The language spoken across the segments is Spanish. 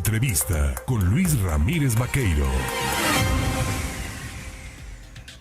Entrevista con Luis Ramírez Vaqueiro.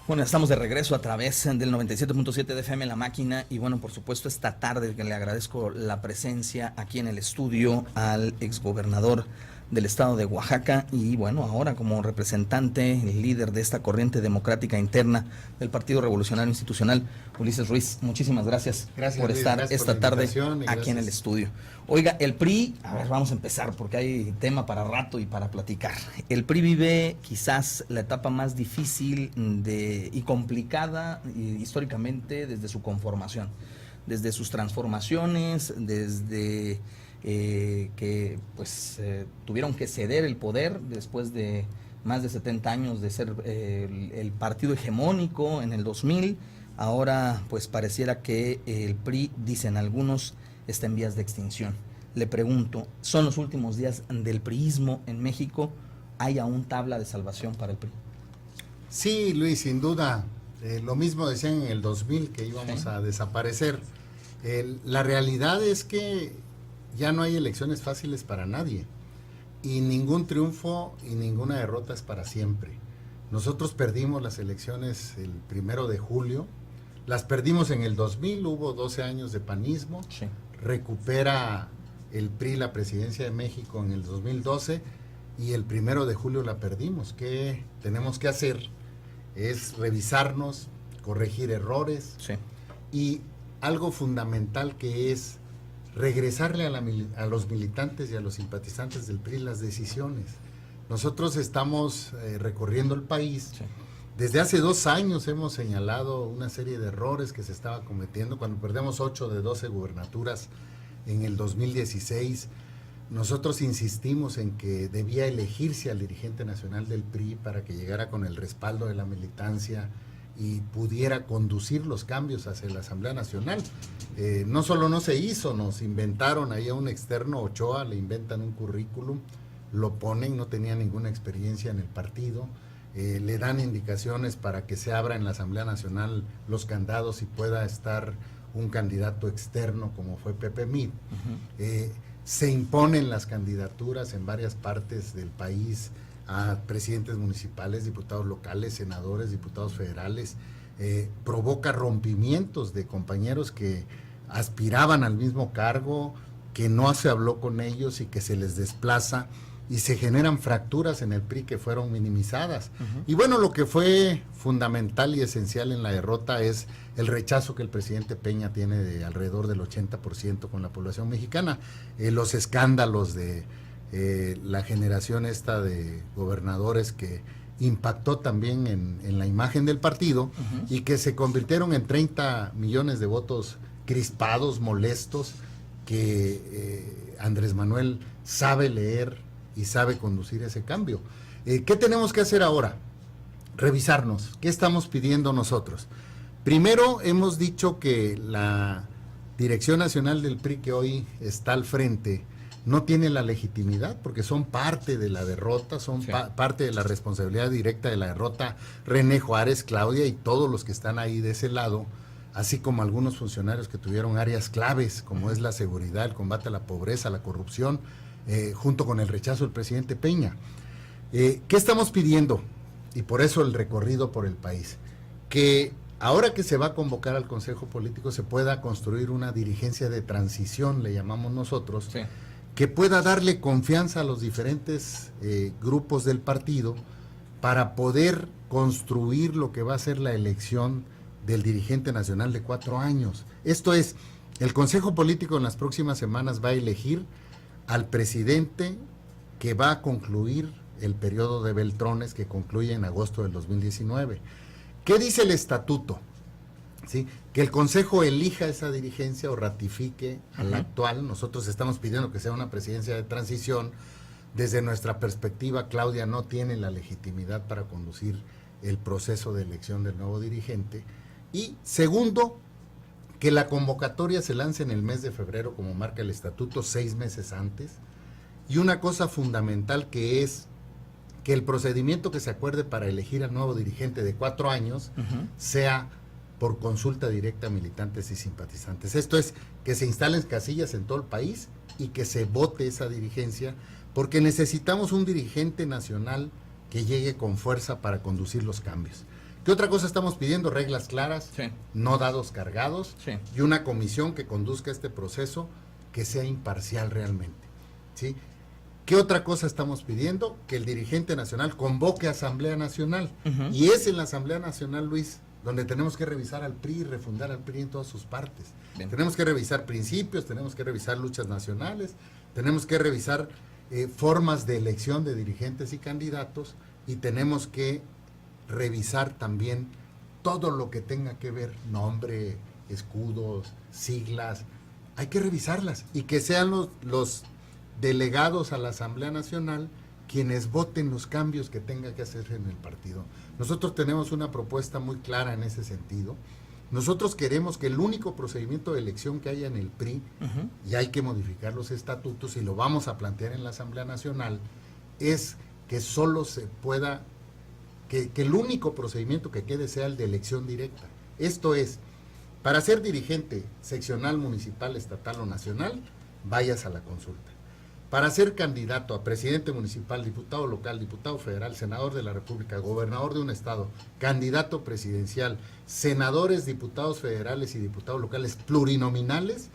Bueno, estamos de regreso a través del 97.7 de FM La Máquina y bueno, por supuesto esta tarde que le agradezco la presencia aquí en el estudio al exgobernador del estado de Oaxaca y bueno, ahora como representante, el líder de esta corriente democrática interna del Partido Revolucionario Institucional, Ulises Ruiz. Muchísimas gracias por estar esta tarde aquí en el estudio. Oiga, el PRI, a ver, vamos a empezar porque hay tema para rato y para platicar. El PRI vive quizás la etapa más difícil y complicada históricamente desde su conformación, desde sus transformaciones, desde que pues tuvieron que ceder el poder después de más de 70 años de ser el partido hegemónico en el 2000. Ahora pues pareciera que el PRI, dicen algunos, está en vías de extinción. Le pregunto, ¿son los últimos días del priismo en México? ¿Hay aún tabla de salvación para el PRI? Sí, Luis, sin duda. Lo mismo decían en el 2000 que íbamos a desaparecer. La realidad es que ya no hay elecciones fáciles para nadie y ningún triunfo y ninguna derrota es para siempre. Nosotros perdimos las elecciones el 1 de julio, las perdimos en el 2000, hubo 12 años de panismo, recupera el PRI la presidencia de México en el 2012 y el 1 de julio la perdimos. ¿Qué tenemos que hacer? Es revisarnos, corregir errores y algo fundamental que es regresarle a los militantes y a los simpatizantes del PRI las decisiones. Nosotros estamos recorriendo el país. Desde hace 2 años hemos señalado una serie de errores que se estaba cometiendo. Cuando perdemos 8 de 12 gubernaturas en el 2016, nosotros insistimos en que debía elegirse al dirigente nacional del PRI para que llegara con el respaldo de la militancia y pudiera conducir los cambios hacia la Asamblea Nacional. No solo no se hizo, nos inventaron ahí a un externo, Ochoa, le inventan un currículum, lo ponen, no tenía ninguna experiencia en el partido, le dan indicaciones para que se abra en la Asamblea Nacional los candados y pueda estar un candidato externo como fue Pepe Mid. Se imponen las candidaturas en varias partes del país a presidentes municipales, diputados locales, senadores, diputados federales, provoca rompimientos de compañeros que aspiraban al mismo cargo, que no se habló con ellos y que se les desplaza y se generan fracturas en el PRI que fueron minimizadas. Y bueno, lo que fue fundamental y esencial en la derrota es el rechazo que el presidente Peña tiene de alrededor del 80% con la población mexicana, los escándalos de la generación esta de gobernadores que impactó también en la imagen del partido y que se convirtieron en 30 millones de votos crispados, molestos, que Andrés Manuel sabe leer y sabe conducir ese cambio. ¿Qué tenemos que hacer ahora? Revisarnos. ¿Qué estamos pidiendo nosotros? Primero, hemos dicho que la Dirección Nacional del PRI que hoy está al frente no tiene la legitimidad porque son parte de la derrota, son parte de la responsabilidad directa de la derrota. René Juárez, Claudia y todos los que están ahí de ese lado, así como algunos funcionarios que tuvieron áreas claves como es la seguridad, el combate a la pobreza, la corrupción, junto con el rechazo del presidente Peña. ¿Qué estamos pidiendo? Y por eso el recorrido por el país. Que ahora que se va a convocar al Consejo Político se pueda construir una dirigencia de transición, le llamamos nosotros, que pueda darle confianza a los diferentes grupos del partido para poder construir lo que va a ser la elección del dirigente nacional de 4 años. Esto es, el Consejo Político en las próximas semanas va a elegir al presidente que va a concluir el periodo de Beltrones, que concluye en agosto del 2019. ¿Qué dice el estatuto? ¿Sí? Que el Consejo elija esa dirigencia o ratifique a la actual. Nosotros estamos pidiendo que sea una presidencia de transición. Desde nuestra perspectiva, Claudia no tiene la legitimidad para conducir el proceso de elección del nuevo dirigente. Y segundo, que la convocatoria se lance en el mes de febrero, como marca el estatuto, 6 meses antes. Y una cosa fundamental que es que el procedimiento que se acuerde para elegir al nuevo dirigente de 4 años sea por consulta directa a militantes y simpatizantes. Esto es, que se instalen casillas en todo el país y que se vote esa dirigencia, porque necesitamos un dirigente nacional que llegue con fuerza para conducir los cambios. ¿Qué otra cosa estamos pidiendo? Reglas claras, Sí. no dados cargados, Sí. y una comisión que conduzca este proceso que sea imparcial realmente, ¿sí? ¿Qué otra cosa estamos pidiendo? Que el dirigente nacional convoque a Asamblea Nacional. Ujú. Y es en la Asamblea Nacional, Luis, donde tenemos que revisar al PRI y refundar al PRI en todas sus partes. Bien. Tenemos que revisar principios, tenemos que revisar luchas nacionales, tenemos que revisar formas de elección de dirigentes y candidatos, y tenemos que revisar también todo lo que tenga que ver, nombre, escudos, siglas, hay que revisarlas, y que sean los delegados a la Asamblea Nacional quienes voten los cambios que tenga que hacerse en el partido. Nosotros tenemos una propuesta muy clara en ese sentido. Nosotros queremos que el único procedimiento de elección que haya en el PRI, y hay que modificar los estatutos y lo vamos a plantear en la Asamblea Nacional, es que solo se pueda, que el único procedimiento que quede sea el de elección directa. Esto es, para ser dirigente seccional, municipal, estatal o nacional, vayas a la consulta. Para ser candidato a presidente municipal, diputado local, diputado federal, senador de la República, gobernador de un estado, candidato presidencial, senadores, diputados federales y diputados locales plurinominales,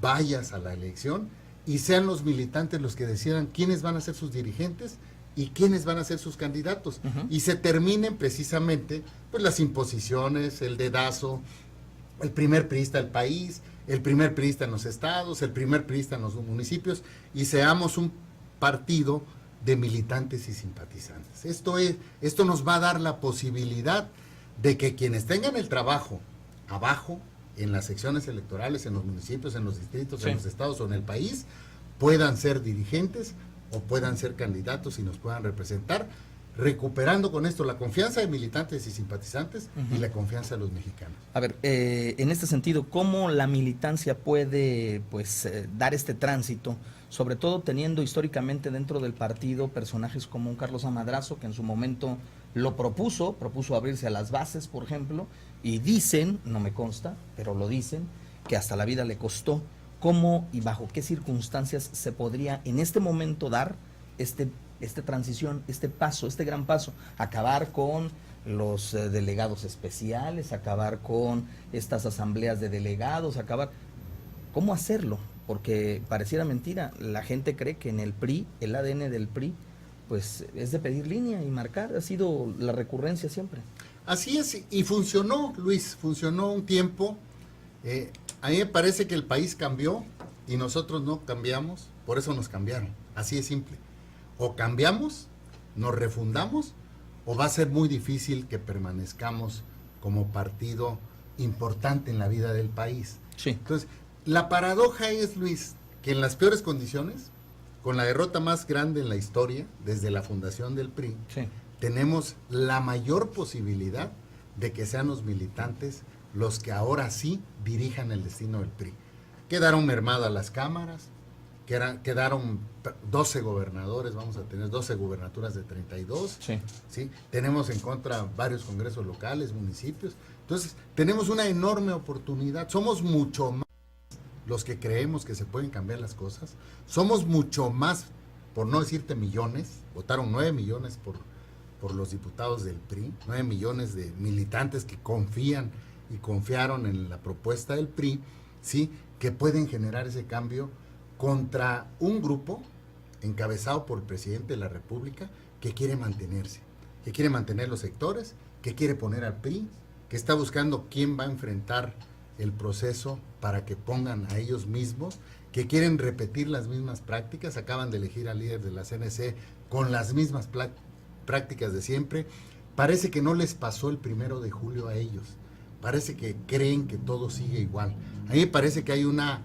vayas a la elección y sean los militantes los que decidan quiénes van a ser sus dirigentes y quiénes van a ser sus candidatos. Y se terminen precisamente pues las imposiciones, el dedazo, el primer priista del país, el primer priista en los estados, el primer priista en los municipios, y seamos un partido de militantes y simpatizantes. Esto nos va a dar la posibilidad de que quienes tengan el trabajo abajo, en las secciones electorales, en los municipios, en los distritos, Sí. en los estados o en el país, puedan ser dirigentes o puedan ser candidatos y nos puedan representar, recuperando con esto la confianza de militantes y simpatizantes y la confianza de los mexicanos. A ver, en este sentido, ¿cómo la militancia puede dar este tránsito? Sobre todo teniendo históricamente dentro del partido personajes como un Carlos Amadrazo, que en su momento lo propuso abrirse a las bases, por ejemplo, y dicen, no me consta, pero lo dicen, que hasta la vida le costó. ¿Cómo y bajo qué circunstancias se podría en este momento dar esta transición, este paso, este gran paso? Acabar con los delegados especiales, acabar con estas asambleas de delegados, ¿Cómo hacerlo? Porque pareciera mentira, la gente cree que en el PRI, el ADN del PRI, pues es de pedir línea y marcar, ha sido la recurrencia siempre. Así es, y funcionó, Luis, funcionó un tiempo. A mí me parece que el país cambió y nosotros no cambiamos, por eso nos cambiaron, así de simple. O cambiamos, nos refundamos, o va a ser muy difícil que permanezcamos como partido importante en la vida del país. Sí. Entonces, la paradoja es, Luis, que en las peores condiciones, con la derrota más grande en la historia, desde la fundación del PRI, Sí. tenemos la mayor posibilidad de que sean los militantes los que ahora sí dirijan el destino del PRI. Quedaron mermadas las cámaras, quedaron 12 gobernadores, vamos a tener 12 gubernaturas de 32, Sí. ¿sí? Tenemos en contra varios congresos locales, municipios, entonces tenemos una enorme oportunidad, somos mucho más los que creemos que se pueden cambiar las cosas, somos mucho más, por no decirte millones, votaron 9 millones por los diputados del PRI, 9 millones de militantes que confían y confiaron en la propuesta del PRI, ¿sí? Que pueden generar ese cambio contra un grupo encabezado por el presidente de la República que quiere mantenerse, que quiere mantener los sectores, que quiere poner al PRI, que está buscando quién va a enfrentar el proceso para que pongan a ellos mismos, que quieren repetir las mismas prácticas, acaban de elegir al líder de la CNC con las mismas prácticas de siempre. Parece que no les pasó el 1 de julio a ellos, parece que creen que todo sigue igual. A mí me parece que hay una,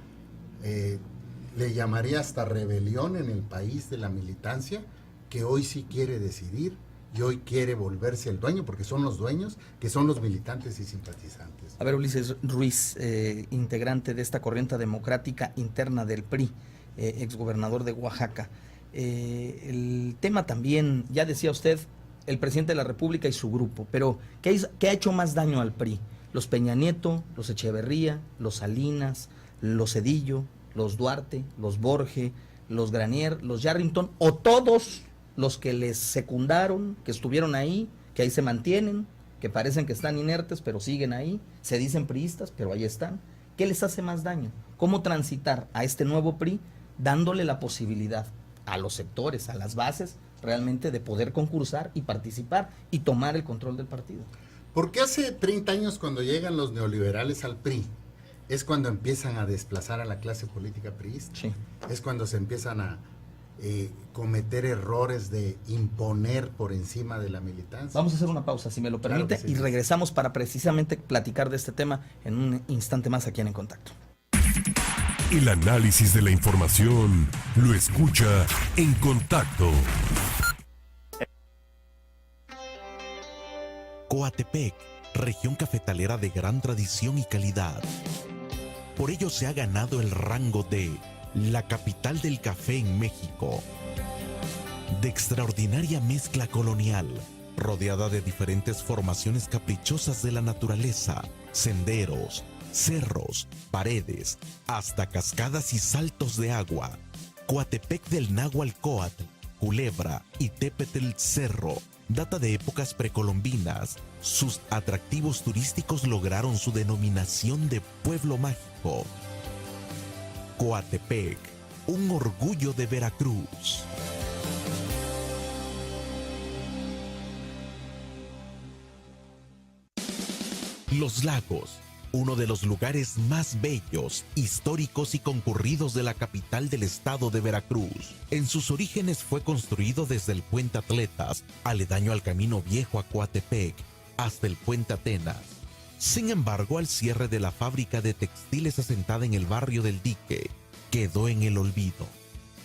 le llamaría hasta rebelión en el país de la militancia, que hoy sí quiere decidir y hoy quiere volverse el dueño, porque son los dueños, que son los militantes y simpatizantes. A ver, Ulises Ruiz, integrante de esta corriente democrática interna del PRI, exgobernador de Oaxaca. El tema también, ya decía usted, el presidente de la República y su grupo, pero ¿qué ha hecho más daño al PRI? Los Peña Nieto, los Echeverría, los Salinas, los Zedillo, los Duarte, los Borge, los Granier, los Yarrington o todos los que les secundaron, que estuvieron ahí, que ahí se mantienen, que parecen que están inertes, pero siguen ahí, se dicen priistas, pero ahí están. ¿Qué les hace más daño? ¿Cómo transitar a este nuevo PRI dándole la posibilidad a los sectores, a las bases, realmente de poder concursar y participar y tomar el control del partido? Porque hace 30 años, cuando llegan los neoliberales al PRI, es cuando empiezan a desplazar a la clase política priista. Sí. Es cuando se empiezan a cometer errores de imponer por encima de la militancia. Vamos a hacer una pausa, si me lo permite, Claro que sí. y regresamos para precisamente platicar de este tema en un instante más aquí en Contacto. El análisis de la información lo escucha En Contacto. Coatepec, región cafetalera de gran tradición y calidad. Por ello se ha ganado el rango de la capital del café en México. De extraordinaria mezcla colonial, rodeada de diferentes formaciones caprichosas de la naturaleza, senderos, cerros, paredes, hasta cascadas y saltos de agua. Coatepec del Náhuatl, Culebra y Tepetl Cerro data de épocas precolombinas. Sus atractivos turísticos lograron su denominación de pueblo mágico. Coatepec, un orgullo de Veracruz. Los Lagos, uno de los lugares más bellos, históricos y concurridos de la capital del estado de Veracruz. En sus orígenes fue construido desde el Puente Atletas, aledaño al Camino Viejo a Coatepec, hasta el Puente Atenas. Sin embargo, al cierre de la fábrica de textiles asentada en el barrio del Dique, quedó en el olvido.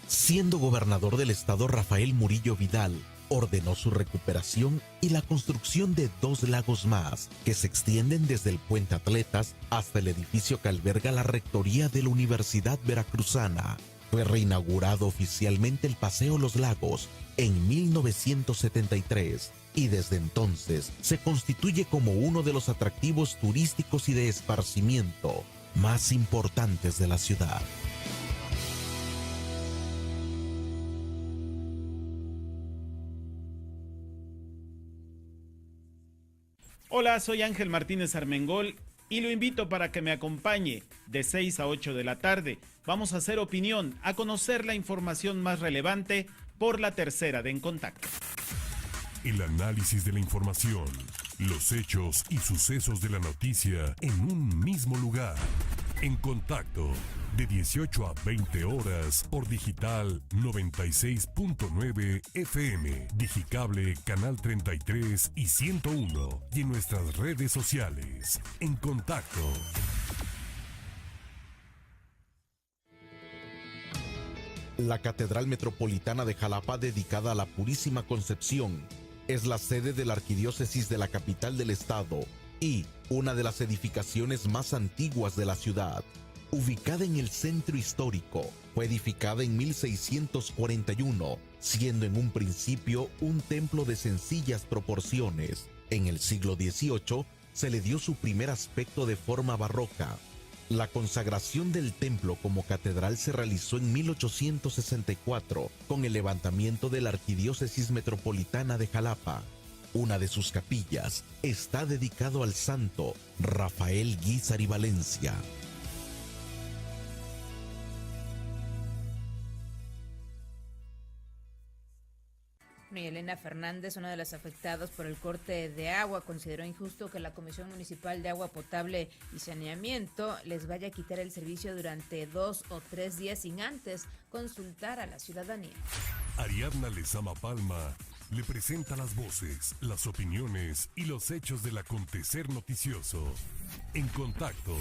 Siendo gobernador del estado Rafael Murillo Vidal, ordenó su recuperación y la construcción de 2 lagos más, que se extienden desde el Puente Atletas hasta el edificio que alberga la rectoría de la Universidad Veracruzana. Fue reinaugurado oficialmente el Paseo Los Lagos en 1973 y desde entonces se constituye como uno de los atractivos turísticos y de esparcimiento más importantes de la ciudad. Hola, soy Ángel Martínez Armengol y lo invito para que me acompañe de 6 a 8 de la tarde. Vamos a hacer opinión, a conocer la información más relevante por la tercera de En Contacto. El análisis de la información, los hechos y sucesos de la noticia en un mismo lugar. En Contacto, de 18 a 20 horas por Digital 96.9 FM, Digicable Canal 33 y 101 y en nuestras redes sociales. En Contacto. La Catedral Metropolitana de Jalapa, dedicada a la Purísima Concepción, es la sede de la Arquidiócesis de la capital del estado y una de las edificaciones más antiguas de la ciudad. Ubicada en el centro histórico, fue edificada en 1641, siendo en un principio un templo de sencillas proporciones. En el siglo XVIII se le dio su primer aspecto de forma barroca. La consagración del templo como catedral se realizó en 1864 con el levantamiento de la Arquidiócesis Metropolitana de Jalapa. Una de sus capillas está dedicado al santo Rafael Guízar y Valencia. Y Elena Fernández, una de las afectadas por el corte de agua, consideró injusto que la Comisión Municipal de Agua Potable y Saneamiento les vaya a quitar el servicio durante 2 o 3 días sin antes consultar a la ciudadanía. Ariadna Lezama Palma le presenta las voces, las opiniones y los hechos del acontecer noticioso. En Contacto,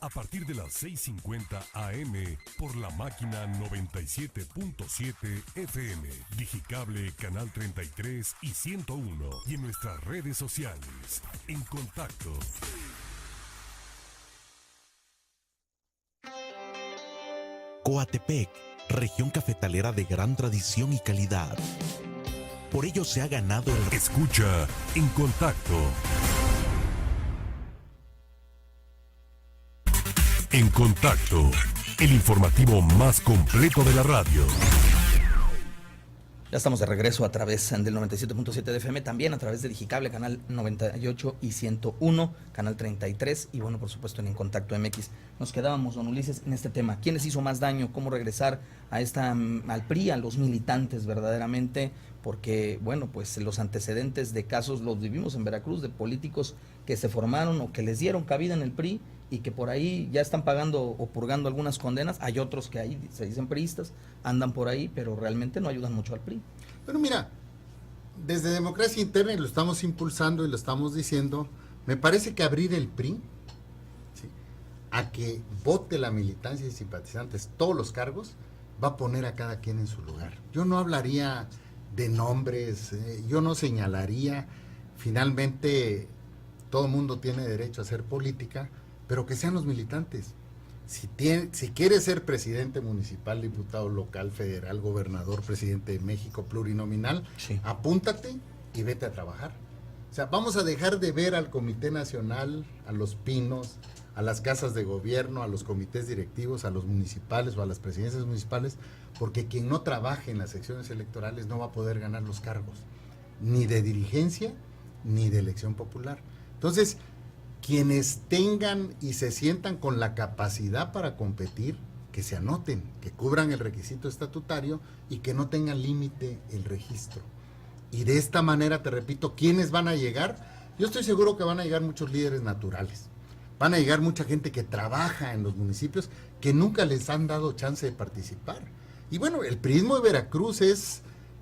a partir de las 6:50 AM por la máquina 97.7 FM, Digicable Canal 33 y 101 y en nuestras redes sociales. En Contacto. Coatepec, región cafetalera de gran tradición y calidad. Por ello se ha ganado el... Escucha En Contacto. En Contacto, el informativo más completo de la radio. Ya estamos de regreso a través del 97.7 de FM, también a través de Digicable, canal 98 y 101, canal 33, y bueno, por supuesto en Contacto MX. Nos quedábamos, don Ulises, en este tema. ¿Quién les hizo más daño? ¿Cómo regresar al PRI, a los militantes verdaderamente? Porque, bueno, pues los antecedentes de casos los vivimos en Veracruz, de políticos que se formaron o que les dieron cabida en el PRI y que por ahí ya están pagando o purgando algunas condenas. Hay otros que ahí se dicen priistas, andan por ahí, pero realmente no ayudan mucho al PRI. Pero mira, desde Democracia Interna, y lo estamos impulsando y lo estamos diciendo, me parece que abrir el PRI, ¿sí?, a que vote la militancia y simpatizantes todos los cargos, va a poner a cada quien en su lugar. Yo no hablaría de nombres, yo no señalaría. Finalmente todo el mundo tiene derecho a hacer política, pero que sean los militantes. Si quieres ser presidente municipal, diputado local, federal, gobernador, presidente de México, plurinominal, sí, apúntate y vete a trabajar. O sea, vamos a dejar de ver al Comité Nacional, a los pinos, a las casas de gobierno, a los comités directivos, a los municipales o a las presidencias municipales, porque quien no trabaje en las secciones electorales no va a poder ganar los cargos, ni de dirigencia, ni de elección popular. Entonces, quienes tengan y se sientan con la capacidad para competir, que se anoten, que cubran el requisito estatutario y que no tengan límite el registro. Y de esta manera, te repito, ¿quiénes van a llegar? Yo estoy seguro que van a llegar muchos líderes naturales. Van a llegar mucha gente que trabaja en los municipios que nunca les han dado chance de participar. Y bueno, el priismo de Veracruz es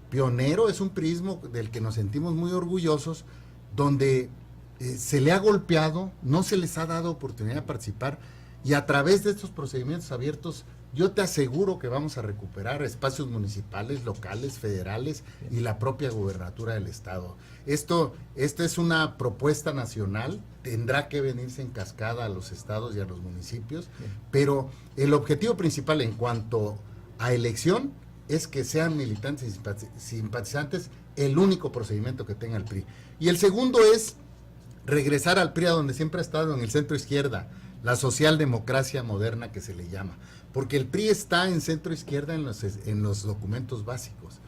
pionero, es un priismo del que nos sentimos muy orgullosos, donde se le ha golpeado, no se les ha dado oportunidad de participar, y a través de estos procedimientos abiertos, yo te aseguro que vamos a recuperar espacios municipales, locales, federales y la propia gubernatura del estado. Esto es una propuesta nacional, tendrá que venirse en cascada a los estados y a los municipios, pero el objetivo principal en cuanto a elección es que sean militantes y simpatizantes el único procedimiento que tenga el PRI. Y el segundo es regresar al PRI a donde siempre ha estado, en el centro izquierda, la socialdemocracia moderna que se le llama, porque el PRI está en centro izquierda en los documentos básicos,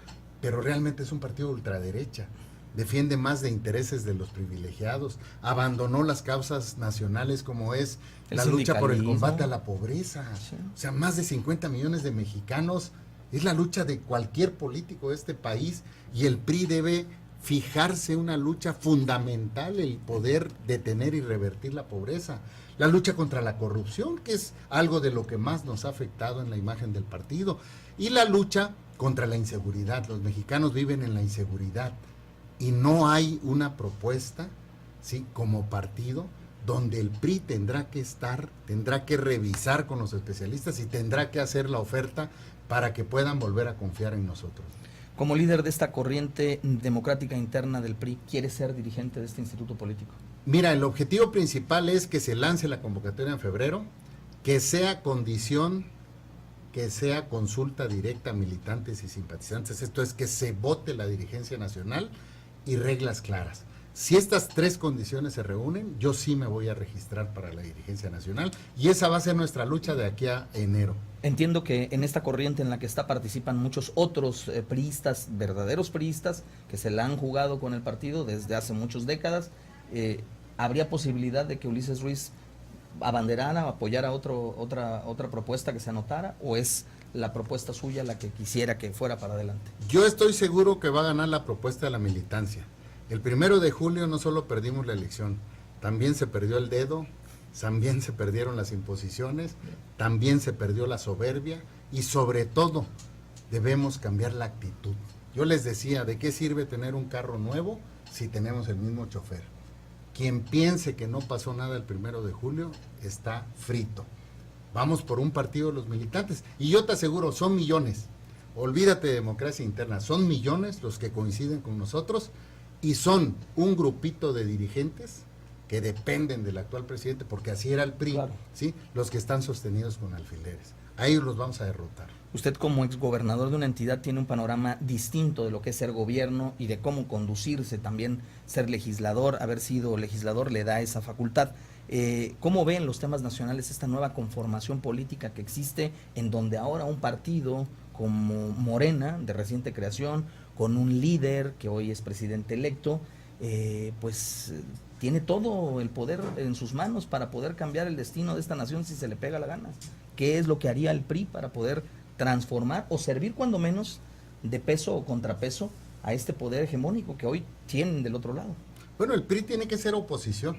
pero realmente es un partido de ultraderecha, defiende más de intereses de los privilegiados, abandonó las causas nacionales como es la lucha por el combate a la pobreza, sí. O sea, más de 50 millones de mexicanos, es la lucha de cualquier político de este país, y el PRI debe fijarse una lucha fundamental, el poder detener y revertir la pobreza, la lucha contra la corrupción, que es algo de lo que más nos ha afectado en la imagen del partido, y la lucha contra la inseguridad. Los mexicanos viven en la inseguridad y no hay una propuesta, ¿sí?, como partido donde el PRI tendrá que revisar con los especialistas y tendrá que hacer la oferta para que puedan volver a confiar en nosotros. Como líder de esta corriente democrática interna del PRI, ¿quiere ser dirigente de este instituto político? Mira, el objetivo principal es que se lance la convocatoria en febrero, que sea condición, que sea consulta directa a militantes y simpatizantes, esto es que se vote la dirigencia nacional y reglas claras. Si estas tres condiciones se reúnen, yo sí me voy a registrar para la dirigencia nacional y esa va a ser nuestra lucha de aquí a enero. Entiendo que en esta corriente en la que participan muchos otros priistas, verdaderos priistas, que se la han jugado con el partido desde hace muchas décadas, ¿habría posibilidad de que Ulises Ruiz abanderara, apoyara otra propuesta que se anotara, o es la propuesta suya la que quisiera que fuera para adelante? Yo estoy seguro que va a ganar la propuesta de la militancia. El 1 de julio no solo perdimos la elección, también se perdió el dedo, también se perdieron las imposiciones, también se perdió la soberbia y sobre todo debemos cambiar la actitud. Yo les decía, ¿de qué sirve tener un carro nuevo si tenemos el mismo chofer? Quien piense que no pasó nada el 1 de julio está frito. Vamos por un partido de los militantes y yo te aseguro, son millones. Olvídate de democracia interna, son millones los que coinciden con nosotros y son un grupito de dirigentes que dependen del actual presidente, porque así era el PRI, claro, ¿sí?, los que están sostenidos con alfileres. A ellos los vamos a derrotar. Usted, como exgobernador de una entidad, tiene un panorama distinto de lo que es ser gobierno y de cómo conducirse, también ser legislador. Haber sido legislador le da esa facultad. ¿Cómo ven los temas nacionales esta nueva conformación política que existe, en donde ahora un partido como Morena, de reciente creación, con un líder que hoy es presidente electo, tiene todo el poder en sus manos para poder cambiar el destino de esta nación si se le pega la gana? ¿Qué es lo que haría el PRI para poder transformar o servir cuando menos de peso o contrapeso a este poder hegemónico que hoy tienen del otro lado? Bueno, el PRI tiene que ser oposición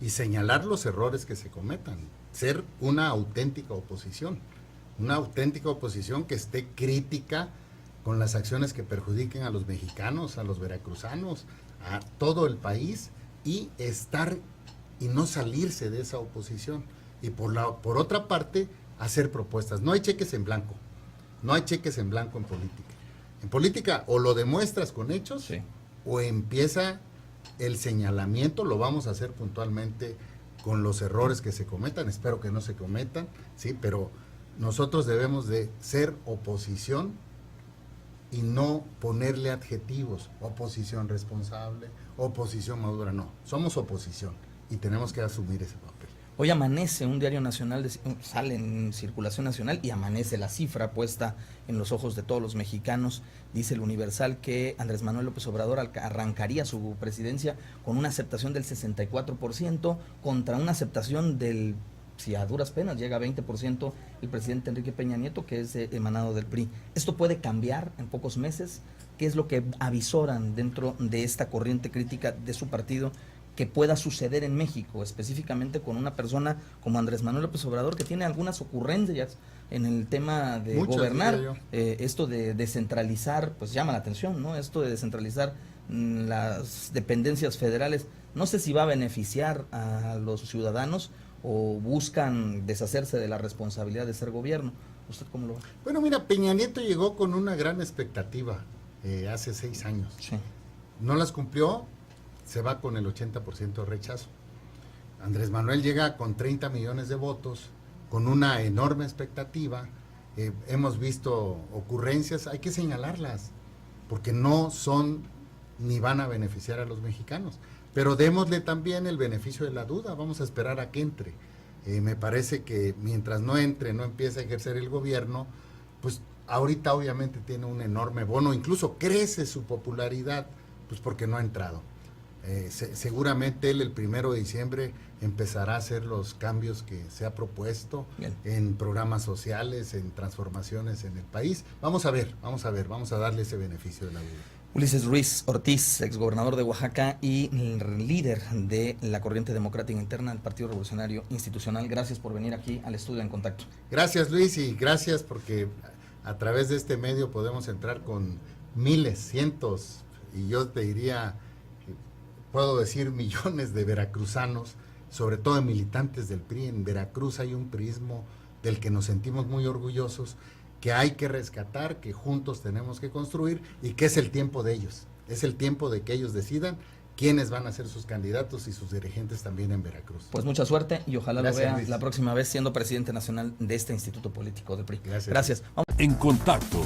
y señalar los errores que se cometan, ser una auténtica oposición que esté crítica con las acciones que perjudiquen a los mexicanos, a los veracruzanos, a todo el país, y estar y no salirse de esa oposición. Y por otra parte, hacer propuestas. No hay cheques en blanco, no hay cheques en blanco en política. En política o lo demuestras con hechos, sí, o empieza el señalamiento. Lo vamos a hacer puntualmente con los errores que se cometan, espero que no se cometan, sí, pero nosotros debemos de ser oposición y no ponerle adjetivos, oposición responsable, oposición madura, no, somos oposición y tenemos que asumir ese papel. Hoy amanece un diario nacional, sale en circulación nacional y amanece la cifra puesta en los ojos de todos los mexicanos. Dice el Universal que Andrés Manuel López Obrador arrancaría su presidencia con una aceptación del 64% contra una aceptación del, si a duras penas llega a 20%, el presidente Enrique Peña Nieto, que es emanado del PRI. ¿Esto puede cambiar en pocos meses? ¿Qué es lo que avisoran dentro de esta corriente crítica de su partido que pueda suceder en México, específicamente con una persona como Andrés Manuel López Obrador, que tiene algunas ocurrencias en el tema de gobernar? Esto de descentralizar, pues llama la atención, ¿no? Esto de descentralizar las dependencias federales, no sé si va a beneficiar a los ciudadanos o buscan deshacerse de la responsabilidad de ser gobierno. ¿Usted cómo lo ve? Bueno, mira, Peña Nieto llegó con una gran expectativa hace 6 años. Sí. No las cumplió, se va con el 80% de rechazo. Andrés Manuel llega con 30 millones de votos, con una enorme expectativa. Hemos visto ocurrencias, hay que señalarlas, porque no son ni van a beneficiar a los mexicanos. Pero démosle también el beneficio de la duda, vamos a esperar a que entre. Me parece que mientras no entre, no empiece a ejercer el gobierno, pues ahorita obviamente tiene un enorme bono, incluso crece su popularidad, pues porque no ha entrado. Seguramente él el 1 de diciembre empezará a hacer los cambios que se ha propuesto. Bien. En programas sociales, en transformaciones en el país. Vamos a darle ese beneficio de la duda. Ulises Ruiz Ortiz, exgobernador de Oaxaca y líder de la corriente democrática interna del Partido Revolucionario Institucional, gracias por venir aquí al estudio En Contacto. Gracias, Luis, y gracias porque a través de este medio podemos entrar con miles, cientos, y yo te diría, puedo decir millones de veracruzanos, sobre todo de militantes del PRI. En Veracruz hay un priismo del que nos sentimos muy orgullosos, que hay que rescatar, que juntos tenemos que construir y que es el tiempo de ellos. Es el tiempo de que ellos decidan quiénes van a ser sus candidatos y sus dirigentes también en Veracruz. Pues mucha suerte y ojalá lo vea Luis la próxima vez siendo presidente nacional de este instituto político del PRI. Gracias. En Contacto,